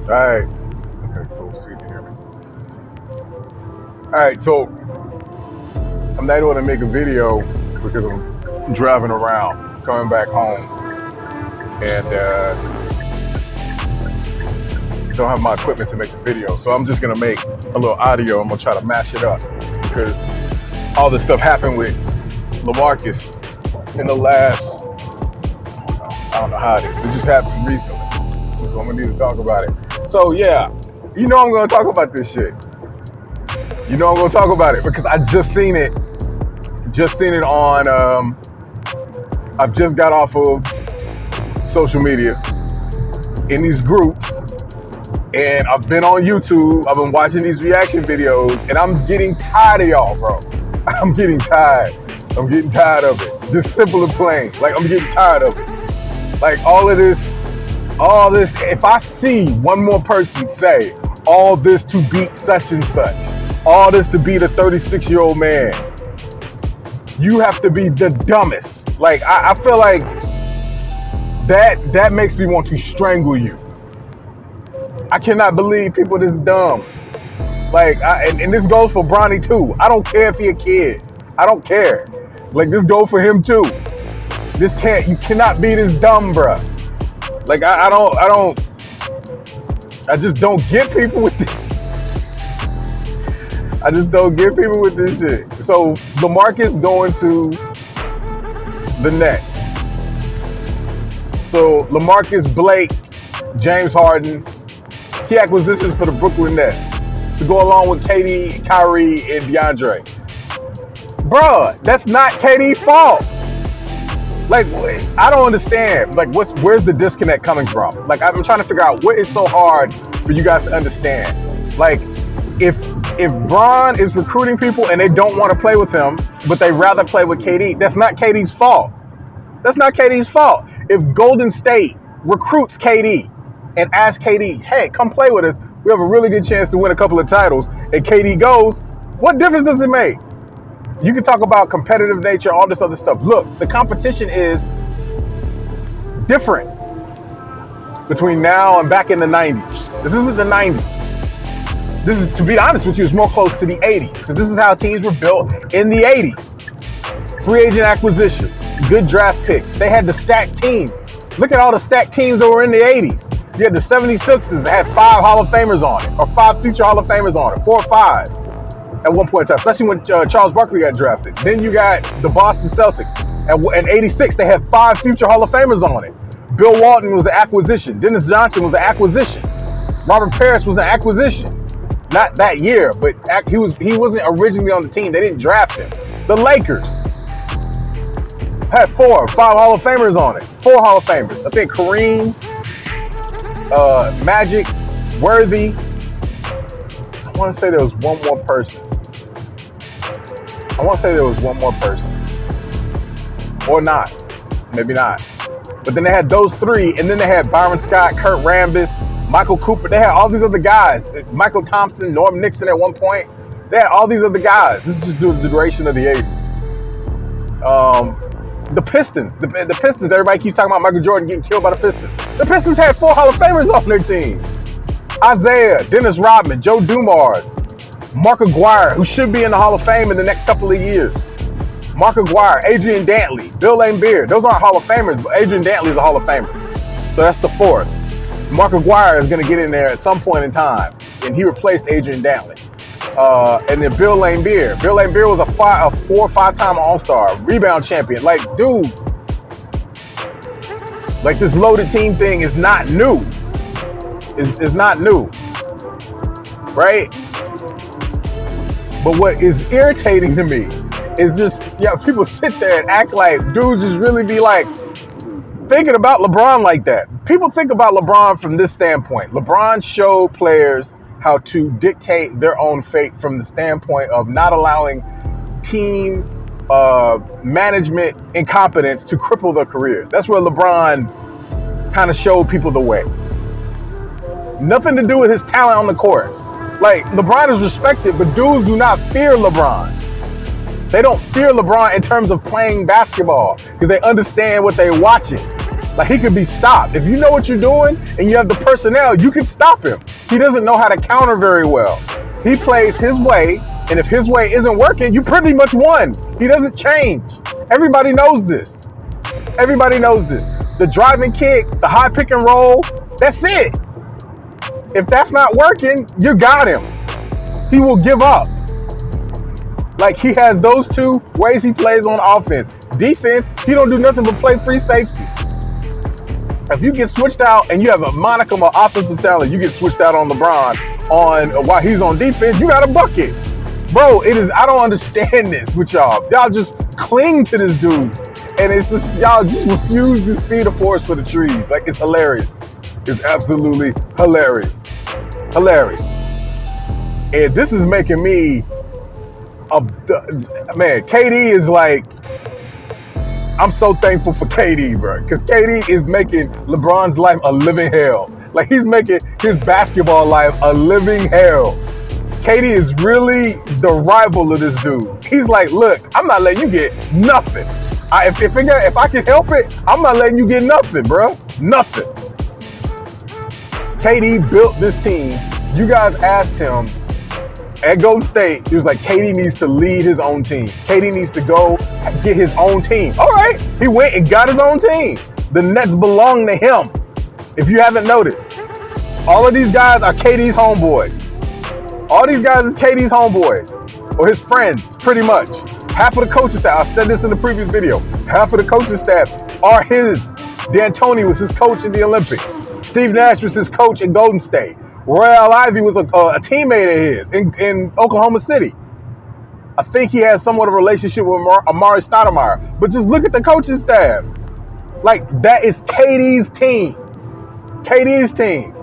All right. Okay, cool. So you can hear me. All right, so I'm not able to make a video because I'm driving around, coming back home, and don't have my equipment to make a video. So I'm just gonna make a little audio. I'm gonna try to mash it up because all this stuff happened with Lamarcus in the last, I don't know how it is. It just happened recently. So I'm gonna need to talk about it. So yeah, you know I'm gonna talk about this shit. You know I'm gonna talk about it because I just seen it. Just seen it on, I've just got off of social media in these groups, and I've been on YouTube. I've been watching these reaction videos, and I'm getting tired of y'all, bro. I'm getting tired. I'm getting tired of it. Just simple and plain. Like, I'm getting tired of it. Like, all this, if I see one more person say, all this to beat such and such, all this to beat a 36-year-old man, you have to be the dumbest. Like, I feel like that makes me want to strangle you. I cannot believe people this dumb. Like, and this goes for Bronny too. I don't care if he a kid. I don't care. Like, this goes for him too. You cannot be this dumb, bruh. Like, I just don't get people with this. I just don't get people with this shit. So, Lamarcus going to the Nets. So, Lamarcus, Blake, James Harden, key acquisitions for the Brooklyn Nets to go along with KD, Kyrie, and DeAndre. Bruh, that's not KD's fault. Like, I don't understand. Like, where's the disconnect coming from? Like, I'm trying to figure out what is so hard for you guys to understand. Like, if Bron is recruiting people and they don't want to play with him, but they rather play with KD, that's not KD's fault. That's not KD's fault. If Golden State recruits KD and asks KD, hey, come play with us, we have a really good chance to win a couple of titles, and KD goes, what difference does it make? You can talk about competitive nature, all this other stuff. Look, the competition is different between now and back in the 90s. This isn't the 90s. This is, to be honest with you, it's more close to the 80s, because this is how teams were built in the 80s. Free agent acquisition, good draft picks. They had the stacked teams. Look at all the stacked teams that were in the 80s. You had the 76ers that had 5 Hall of Famers on it, or 5 future Hall of Famers on it, 4 or 5 at one point in time, especially when Charles Barkley got drafted. Then you got the Boston Celtics. In 86, they had 5 future Hall of Famers on it. Bill Walton was an acquisition. Dennis Johnson was an acquisition. Robert Parrish was an acquisition. Not that year, but he wasn't originally on the team. They didn't draft him. The Lakers had 4 or 5 Hall of Famers on it. 4 Hall of Famers. I think Kareem, Magic, Worthy. I want to say there was one more person. Or not. Maybe not. But then they had those 3, and then they had Byron Scott, Kurt Rambis, Michael Cooper. They had all these other guys. Michael Thompson, Norm Nixon at one point. They had all these other guys. This is just the duration of the 80s. The Pistons. The Pistons. Everybody keeps talking about Michael Jordan getting killed by the Pistons. The Pistons had 4 Hall of Famers on their team. Isaiah, Dennis Rodman, Joe Dumars, Mark Aguirre, who should be in the Hall of Fame in the next couple of years. Mark Aguirre, Adrian Dantley, Bill Laimbeer. Those aren't Hall of Famers, but Adrian Dantley is a Hall of Famer. So that's the 4th. Mark Aguirre is going to get in there at some point in time, and he replaced Adrian Dantley. And then Bill Laimbeer. Bill Laimbeer was a 4 or 5-time All-Star, rebound champion. Like, dude, like, this loaded team thing is not new. It's not new, right? But what is irritating to me is just, people sit there and act like dudes just really be like thinking about LeBron like that. People think about LeBron from this standpoint. LeBron showed players how to dictate their own fate from the standpoint of not allowing team management incompetence to cripple their careers. That's where LeBron kind of showed people the way. Nothing to do with his talent on the court. Like, LeBron is respected, but dudes do not fear LeBron. They don't fear LeBron in terms of playing basketball because they understand what they're watching. Like, he could be stopped. If you know what you're doing and you have the personnel, you can stop him. He doesn't know how to counter very well. He plays his way, and if his way isn't working, you pretty much won. He doesn't change. Everybody knows this. Everybody knows this. The driving kick, the high pick and roll, that's it. If that's not working, you got him. He will give up. Like, he has those two ways he plays on offense. Defense, he don't do nothing but play free safety. If you get switched out and you have a monicum of offensive talent, you get switched out on LeBron while he's on defense, you got a bucket. Bro, I don't understand this with y'all. Y'all just cling to this dude. And it's just, y'all just refuse to see the forest for the trees. Like, it's hilarious. It's absolutely hilarious. Hilarious. And this is making me man, KD is like, I'm so thankful for KD, bro. Because KD is making LeBron's life a living hell. Like, he's making his basketball life a living hell. KD is really the rival of this dude. He's like, look, I'm not letting you get nothing. If I can help it, I'm not letting you get nothing, bro. Nothing. KD built this team. You guys asked him at Golden State, he was like, KD needs to lead his own team. KD needs to go get his own team. All right, he went and got his own team. The Nets belong to him. If you haven't noticed, all of these guys are KD's homeboys. All these guys are KD's homeboys, or his friends, pretty much. Half of the coaching staff, I said this in the previous video, half of the coaching staff are his. D'Antoni was his coach in the Olympics. Steve Nash was his coach in Golden State. Royale Ivey was a teammate of his in Oklahoma City. I think he had somewhat of a relationship with Amari Stoudemire. But just look at the coaching staff. Like, that is KD's team. KD's team.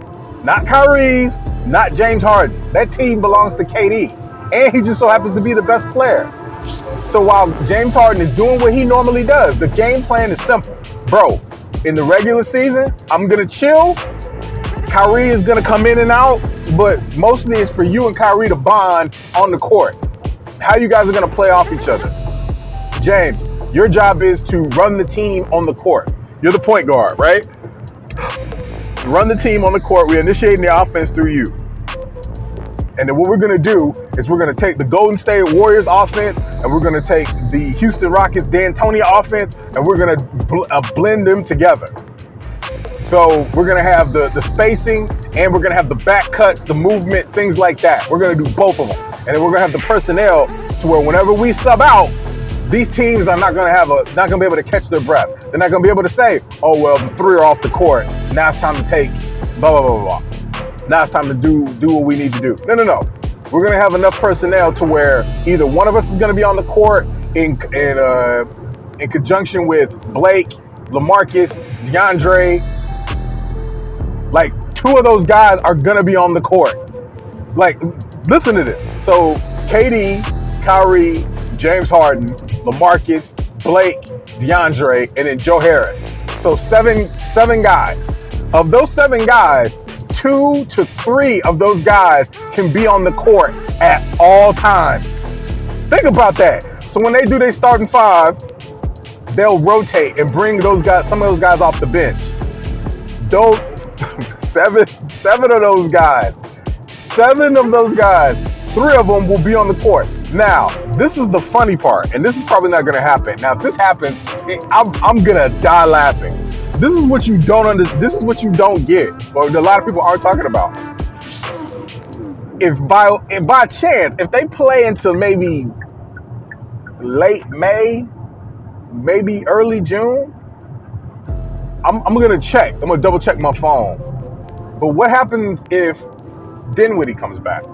Not Kyrie's, not James Harden. That team belongs to KD. And he just so happens to be the best player. So while James Harden is doing what he normally does, the game plan is simple. Bro, in the regular season, I'm going to chill. Kyrie is going to come in and out, but mostly it's for you and Kyrie to bond on the court. How you guys are going to play off each other. James, your job is to run the team on the court. You're the point guard, right? Run the team on the court. We're initiating the offense through you. And then what we're going to do is we're going to take the Golden State Warriors offense and we're going to take the Houston Rockets D'Antoni offense and we're going to blend them together. So we're going to have the spacing and we're going to have the back cuts, the movement, things like that. We're going to do both of them. And then we're going to have the personnel to where whenever we sub out, these teams are not going to be able to catch their breath. They're not going to be able to say, oh, well, the three are off the court. Now it's time to take blah, blah, blah, blah. Now it's time to do what we need to do. No. We're going to have enough personnel to where either one of us is going to be on the court in conjunction with Blake, Lamarcus, DeAndre. Like, two of those guys are going to be on the court. Like, listen to this. So, KD, Kyrie, James Harden, LaMarcus, Blake, DeAndre, and then Joe Harris. So, seven guys. Of those 7 guys, 2 to 3 of those guys can be on the court at all times. Think about that. So, when they do their starting 5, they'll rotate and bring some of those guys off the bench. Those seven of those guys, 7 of those guys, 3 of them will be on the court. Now, this is the funny part, and this is probably not going to happen. Now, if this happens, I'm going to die laughing. This is what you don't understand. This is what you don't get, or a lot of people aren't talking about. If by chance, if they play until maybe late May, maybe early June, I'm going to check. I'm going to double check my phone. But what happens if Dinwiddie comes back?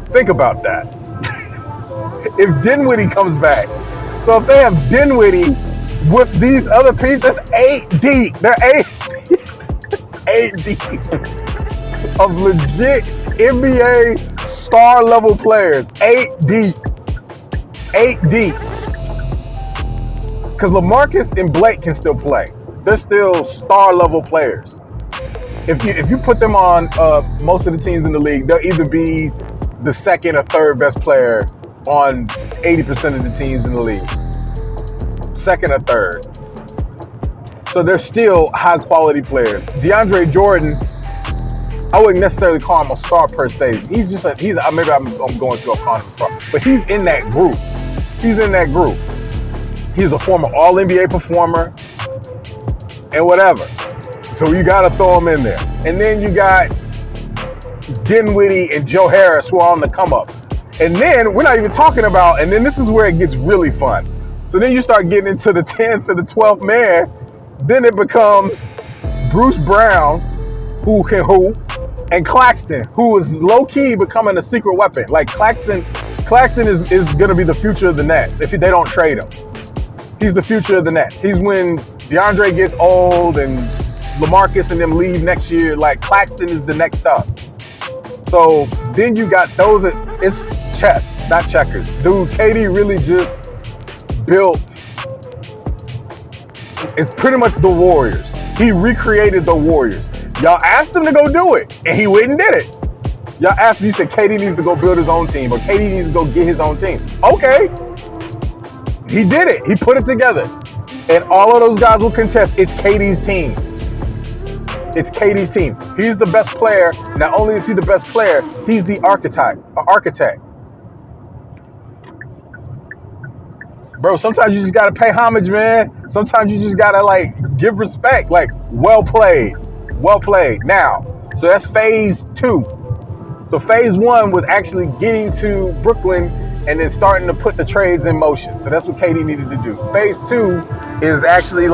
Think about that. If Dinwiddie comes back. So if they have Dinwiddie with these other pieces, that's 8 deep. They're 8 deep of legit NBA star level players. 8 deep. 8 deep. Because LaMarcus and Blake can still play. They're still star level players. If you put them on most of the teams in the league, they'll either be the second or third best player on 80% of the teams in the league. second or third. So they're still high quality players. DeAndre Jordan, I wouldn't necessarily call him a star per se. He's just maybe I'm going to calling him a star, but he's in that group. He's in that group. He's a former All-NBA performer and whatever. So you got to throw him in there. And then you got Dinwiddie and Joe Harris who are on the come up. And then we're not even talking about, and then this is where it gets really fun. So then you start getting into the 10th and the 12th man. Then it becomes Bruce Brown, and Claxton, who is low-key becoming a secret weapon. Like Claxton is going to be the future of the Nets if they don't trade him. He's the future of the Nets. He's when DeAndre gets old and Lamarcus and them leave next year. Like Claxton is the next up. So then you got those. It's chess, not checkers. Dude, KD really just built. It's pretty much the Warriors. He recreated the Warriors. Y'all asked him to go do it, and he went and did it. Y'all asked him, you said KD needs to go build his own team, or KD needs to go get his own team. Okay. He did it. He put it together. And all of those guys will contest. It's KD's team. It's KD's team. He's the best player. Not only is he the best player, he's the architect. Bro, sometimes you just got to pay homage, man. Sometimes you just got to, give respect. Well played. Well played. Now, so that's phase 2. So phase 1 was actually getting to Brooklyn and then starting to put the trades in motion. So that's what KD needed to do. Phase 2 is actually,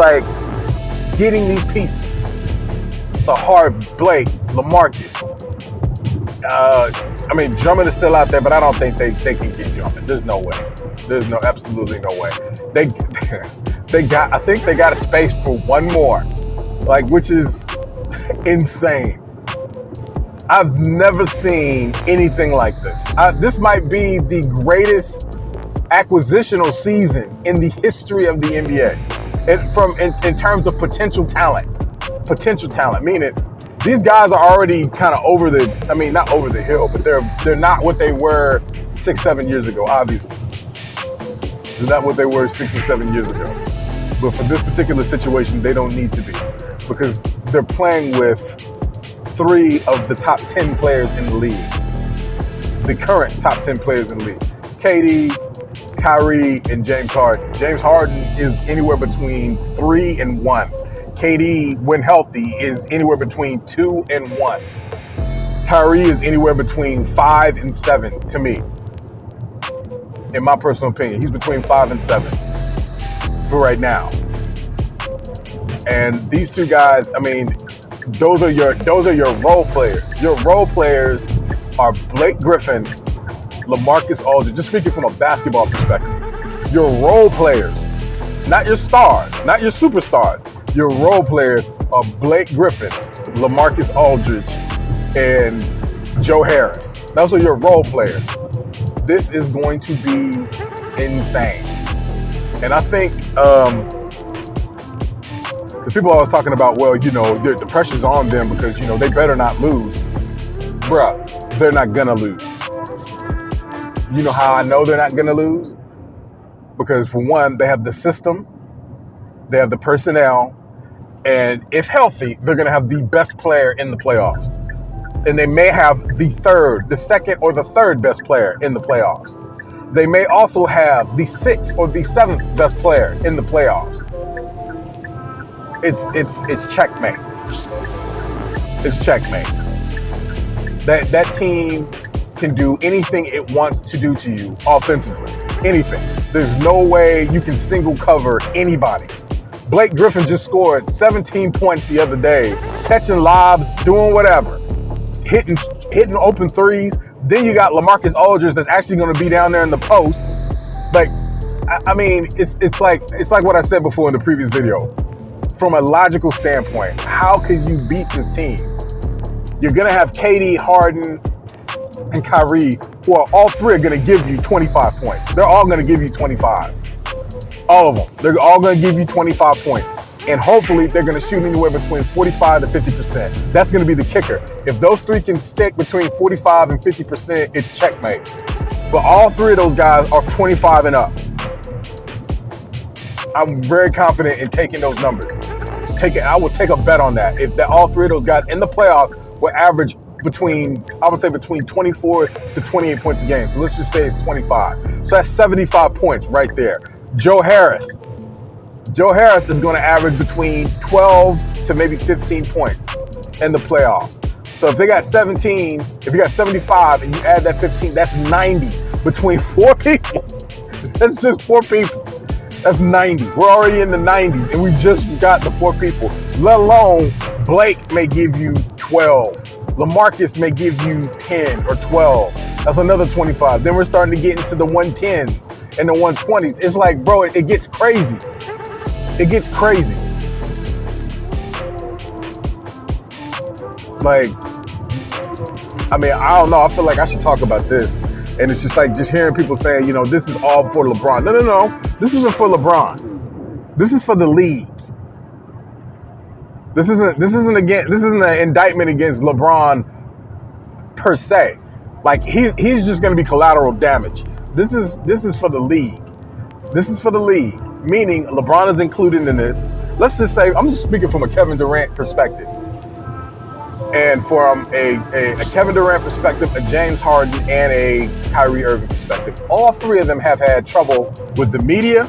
getting these pieces. So Blake, Lamarcus. Drummond is still out there, but I don't think they can get Drummond. There's no way. There's absolutely no way. I think they got a space for one more, which is insane. I've never seen anything like this. This might be the greatest acquisitional season in the history of the NBA. In terms of potential talent, meaning these guys are already kind of not over the hill, but they're not what they were 6-7 years ago, obviously. They're not what they were 6 or 7 years ago. But for this particular situation, they don't need to be, because they're playing with 3 of the top 10 players in the league. The current top 10 players in the league. KD, Kyrie, and James Harden. James Harden is anywhere between 3 and 1. KD, when healthy, is anywhere between 2 and 1. Kyrie is anywhere between 5 and 7 to me. In my personal opinion, he's between 5 and 7 for right now. And these 2 guys, those are your role players. Your role players are Blake Griffin, Lamarcus Aldridge. Just speaking from a basketball perspective, your role players, not your stars, not your superstars. Your role players are Blake Griffin, Lamarcus Aldridge, and Joe Harris. Those are your role players. This is going to be insane. And I think because people are always talking about, the pressure's on them because, they better not lose. Bruh, they're not going to lose. You know how I know they're not going to lose? Because for one, they have the system, they have the personnel, and if healthy, they're going to have the best player in the playoffs. And they may have the second or the third best player in the playoffs. They may also have the 6th or the 7th best player in the playoffs. It's checkmate. It's checkmate. That team can do anything it wants to do to you offensively. Anything. There's no way you can single cover anybody. Blake Griffin just scored 17 points the other day, catching lobs, doing whatever, hitting open threes. Then you got Lamarcus Aldridge that's actually going to be down there in the post. It's like what I said before in the previous video. From a logical standpoint, how can you beat this team? You're going to have KD, Harden, and Kyrie, who are all 3 are going to give you 25 points. They're all going to give you 25. All of them. They're all going to give you 25 points. And hopefully they're going to shoot anywhere between 45 to 50%. That's going to be the kicker. If those 3 can stick between 45 and 50%, it's checkmate. But all 3 of those guys are 25 and up. I'm very confident in taking those numbers. I will take a bet on that. If all three of those guys in the playoffs will average I would say between 24 to 28 points a game. So let's just say it's 25. So that's 75 points right there. Joe Harris is going to average between 12 to maybe 15 points in the playoffs. So if they got 17, if you got 75 and you add that 15, that's 90 between 4 people. That's just 4 people. That's 90. We're already in the 90s and we just got the 4 people. Let alone Blake may give you 12. Lamarcus may give you 10 or 12. That's another 25. Then we're starting to get into the 110s and the 120s. It's like, bro, it gets crazy. It gets crazy. Like, I mean, I don't know. I feel like I should talk about this. And it's just like just hearing people saying, you know, this is all for LeBron. No. This isn't for LeBron. This is for the league. This isn't an indictment against LeBron per se. Like he's just going to be collateral damage. This is for the league. This is for the league. Meaning LeBron is included in this. Let's just say I'm just speaking from a Kevin Durant perspective. And from a Kevin Durant perspective, a James Harden, and a Kyrie Irving perspective, all three of them have had trouble with the media.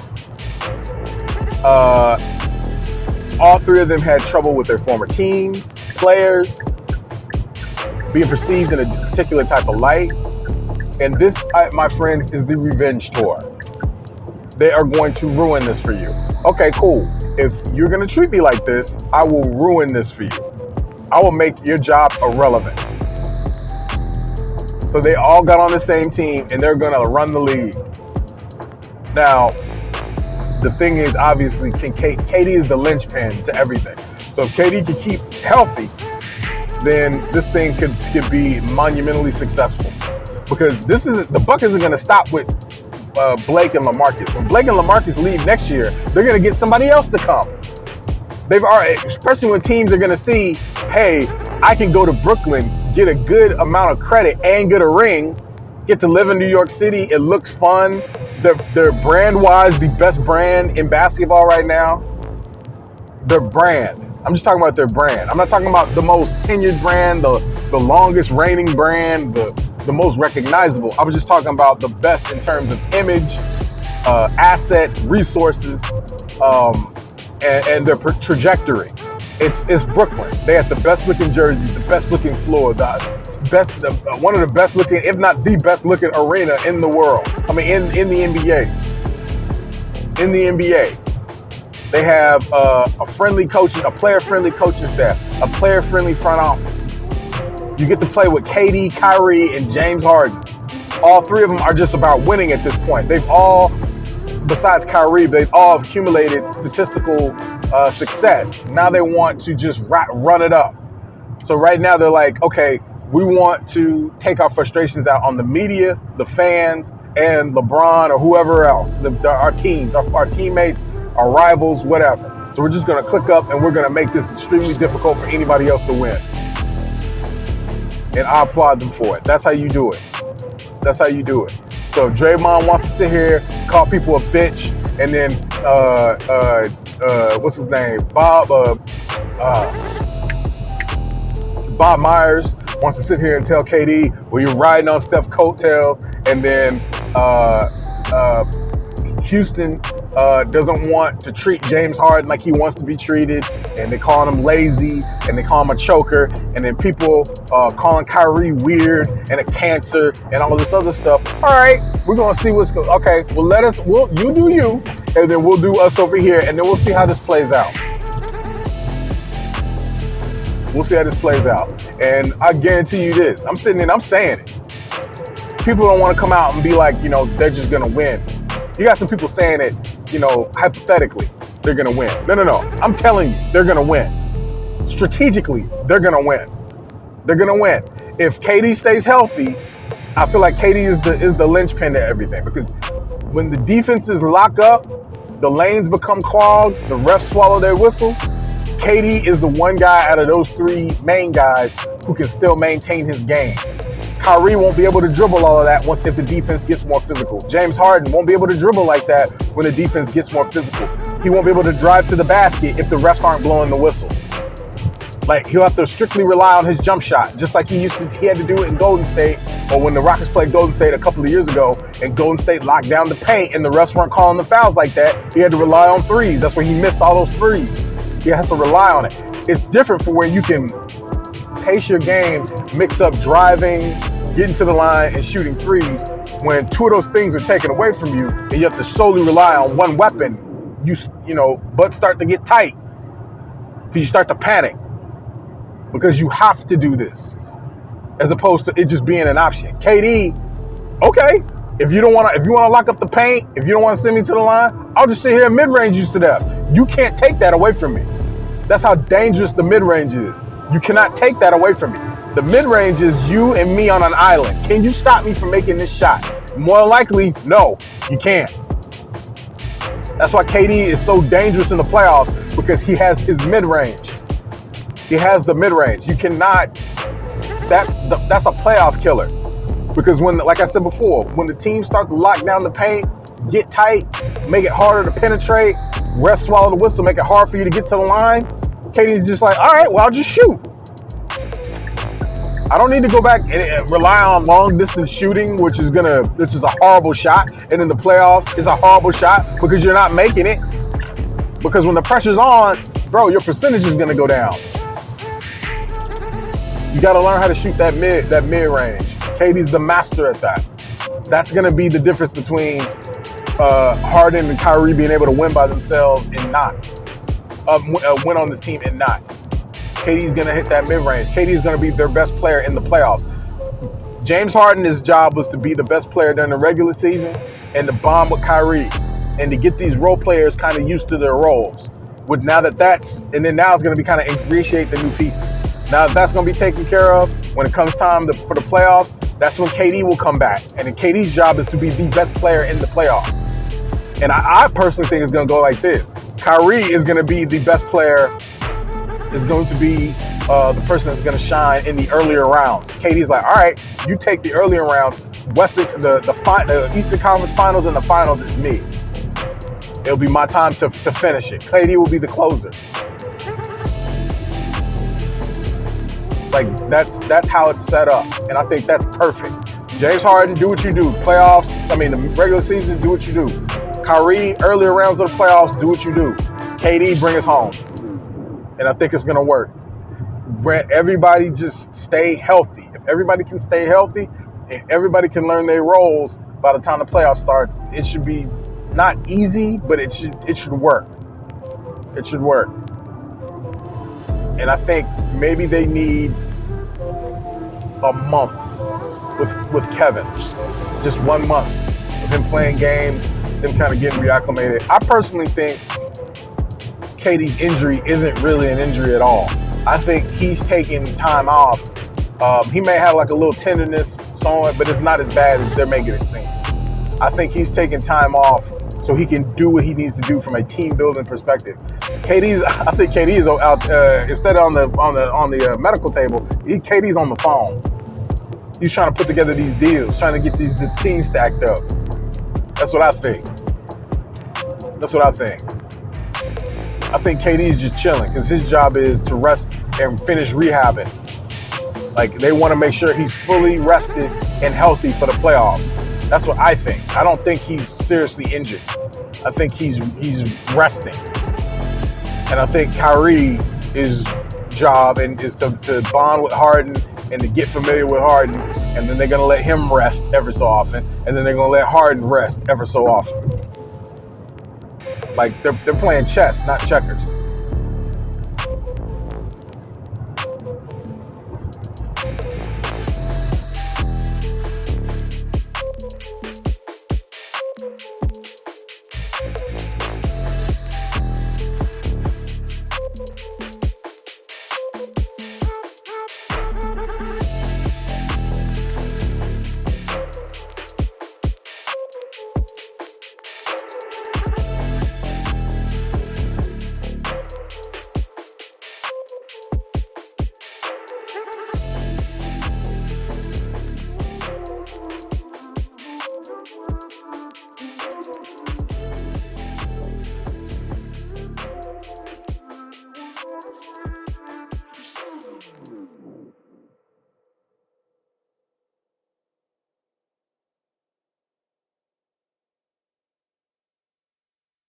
All three of them had trouble with their former teams, players, being perceived in a particular type of light. And this, my friends, is the revenge tour. They are going to ruin this for you. Okay, cool. If you're going to treat me like this, I will ruin this for you. I will make your job irrelevant. So they all got on the same team and they're going to run the league. Now, the thing is, obviously, KD is the linchpin to everything. So if KD can keep healthy, then this thing could be monumentally successful. Because the buck isn't going to stop with Blake and Lamarcus. When Blake and Lamarcus leave next year, they're going to get somebody else to come. They've already, especially when teams are going to see, hey, I can go to Brooklyn, get a good amount of credit and get a ring, get to live in New York City. It looks fun. They're brand-wise the best brand in basketball right now. Their brand. I'm just talking about their brand. I'm not talking about the most tenured brand, the longest reigning brand, the most recognizable. I was just talking about the best in terms of image, assets, resources, and their trajectory. It's Brooklyn. They have the best looking jerseys, the best looking floor, one of the best looking, if not the best looking arena in the world. I mean, in the NBA. In the NBA. They have a player-friendly coaching staff, a player-friendly front office. You get to play with KD, Kyrie, and James Harden. All three of them are just about winning at this point. They've all, besides Kyrie, they've all accumulated statistical success. Now they want to just run it up. So right now they're like, okay, we want to take our frustrations out on the media, the fans, and LeBron or whoever else, our teams, our teammates, our rivals, whatever. So we're just going to click up and we're going to make this extremely difficult for anybody else to win. And I applaud them for it. That's how you do it. That's how you do it. So if Draymond wants to sit here, call people a bitch, and then what's his name? Bob Myers wants to sit here and tell KD, well, you're riding on Steph's coattails, and then Houston doesn't want to treat James Harden like he wants to be treated, and they call him lazy, and they call him a choker, and then people calling Kyrie weird and a cancer and all of this other stuff. All right, we're gonna see what's going. Okay, well you do you, and then we'll do us over here, and then we'll see how this plays out. We'll see how this plays out, and I guarantee you this: I'm sitting in, I'm saying it. People don't want to come out and be like, you know, they're just gonna win. You got some people saying it, you know, hypothetically, they're going to win. No. I'm telling you, they're going to win. Strategically, they're going to win. They're going to win. If KD stays healthy, I feel like KD is the linchpin to everything. Because when the defenses lock up, the lanes become clogged, the refs swallow their whistle, KD is the one guy out of those three main guys who can still maintain his game. Kyrie won't be able to dribble all of that once if the defense gets more physical. James Harden won't be able to dribble like that when the defense gets more physical. He won't be able to drive to the basket if the refs aren't blowing the whistle. Like, he'll have to strictly rely on his jump shot, just like he had to do it in Golden State, or when the Rockets played Golden State a couple of years ago, and Golden State locked down the paint and the refs weren't calling the fouls like that. He had to rely on threes. That's where he missed all those threes. He has to rely on it. It's different for where you can pace your game, mix up driving, getting to the line, and shooting threes. When two of those things are taken away from you, and you have to solely rely on one weapon, butts start to get tight. You start to panic. Because you have to do this, as opposed to it just being an option. KD, okay, if you want to lock up the paint, if you don't want to send me to the line, I'll just sit here and mid-range you to death. You can't take that away from me. That's how dangerous the mid-range is. You cannot take that away from me. The mid-range is you and me on an island. Can you stop me from making this shot? More likely, no, you can't. That's why KD is so dangerous in the playoffs, because he has his mid-range. He has the mid-range. You cannot. That's a playoff killer. Because like I said before, when the teams start to lock down the paint, get tight, make it harder to penetrate, refs swallow the whistle, make it hard for you to get to the line, KD's just like, all right, well, I'll just shoot. I don't need to go back and rely on long distance shooting, which is a horrible shot. And in the playoffs, it's a horrible shot because you're not making it. Because when the pressure's on, bro, your percentage is gonna go down. You got to learn how to shoot that mid-range. KD's the master at that. That's going to be the difference between Harden and Kyrie being able to win by themselves and not. Win on this team and not. KD's going to hit that mid-range. KD's going to be their best player in the playoffs. James Harden, his job was to be the best player during the regular season and to bond with Kyrie and to get these role players kind of used to their roles. Now it's going to be kind of ingratiate the new pieces. Now, if that's going to be taken care of when it comes time for the playoffs, that's when KD will come back. And then KD's job is to be the best player in the playoffs. And I personally think it's going to go like this. Kyrie is going to be the best player, is going to be the person that's going to shine in the earlier rounds. KD's like, all right, you take the earlier rounds. The Eastern Conference Finals and the Finals is me. It'll be my time to finish it. KD will be the closer. Like, that's how it's set up, and I think that's perfect. James Harden, do what you do. The regular season, do what you do. Kyrie, earlier rounds of the playoffs, do what you do. KD, bring us home. And I think it's going to work. Everybody just stay healthy. If everybody can stay healthy and everybody can learn their roles by the time the playoff starts, it should be not easy, but it should work. It should work. And I think maybe they need a month with Kevin. Just 1 month of him playing games, them kind of getting reacclimated. I personally think KD's injury isn't really an injury at all. I think he's taking time off. He may have like a little tenderness somewhere, but it's not as bad as they're making it seem. I think he's taking time off so he can do what he needs to do from a team building perspective. I think KD is out instead of on the medical table. KD's on the phone. He's trying to put together these deals, trying to get this team stacked up. That's what I think. I think KD's just chilling because his job is to rest and finish rehabbing. Like, they want to make sure he's fully rested and healthy for the playoffs. That's what I think. I don't think he's seriously injured. I think he's resting. And I think Kyrie's job is to bond with Harden and to get familiar with Harden. And then they're going to let him rest ever so often. And then they're going to let Harden rest ever so often. Like, they're playing chess, not checkers.